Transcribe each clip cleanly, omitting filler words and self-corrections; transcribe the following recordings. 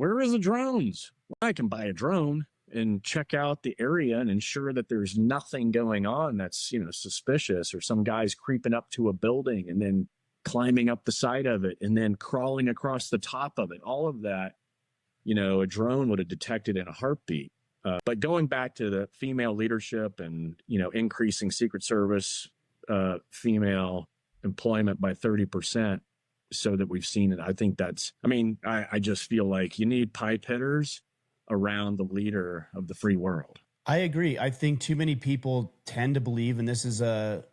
Where are the drones? Well, I can buy a drone and check out the area and ensure that there's nothing going on that's, suspicious, or some guy's creeping up to a building and then climbing up the side of it and then crawling across the top of it. All of that, a drone would have detected in a heartbeat. But going back to the female leadership and, increasing Secret Service female employment by 30%, so that we've seen it. I think I just feel like you need pipe hitters around the leader of the free world. I agree. I think too many people tend to believe, and this is a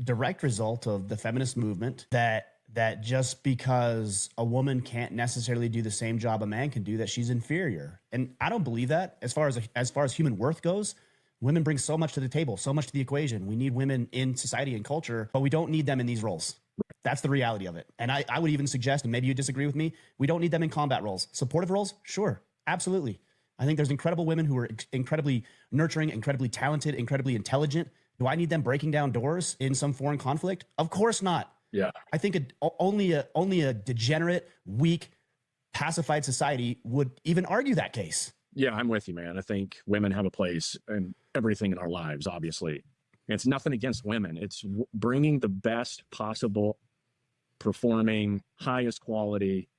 direct result of the feminist movement, that just because a woman can't necessarily do the same job a man can do, that she's inferior. And I don't believe that. As far as human worth goes, women bring so much to the table, so much to the equation. We need women in society and culture, but we don't need them in these roles. That's the reality of it. And I would even suggest, and maybe you disagree with me, we don't need them in combat roles. Supportive roles? Sure. Absolutely. I think there's incredible women who are incredibly nurturing, incredibly talented, incredibly intelligent. Do I need them breaking down doors in some foreign conflict? Of course not. Yeah. I think only a degenerate, weak, pacified society would even argue that case. Yeah, I'm with you, man. I think women have a place in everything in our lives, obviously. And it's nothing against women. It's bringing the best possible performing, highest quality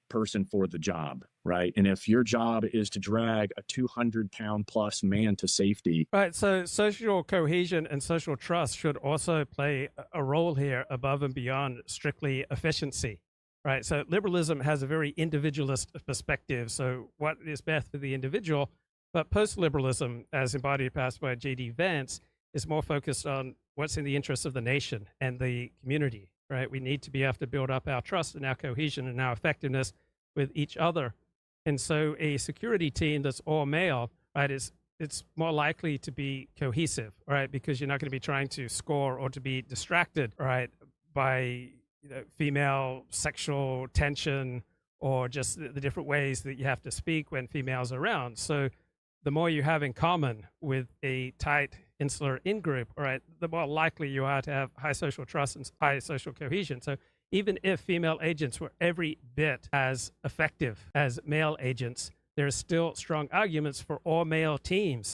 person for the job, right? And if your job is to drag a 200-pound plus man to safety. Right. So social cohesion and social trust should also play a role here above and beyond strictly efficiency, right? So liberalism has a very individualist perspective. So what is best for the individual? But post-liberalism, as embodied perhaps by J.D. Vance, is more focused on what's in the interest of the nation and the community, right? We need to be able to build up our trust and our cohesion and our effectiveness with each other. And so a security team that's all male, right, it's more likely to be cohesive, right? Because you're not going to be trying to score or to be distracted, right, by female sexual tension or just the different ways that you have to speak when females are around. So the more you have in common with a tight insular in-group, right, the more likely you are to have high social trust and high social cohesion. So even if female agents were every bit as effective as male agents, there are still strong arguments for all male teams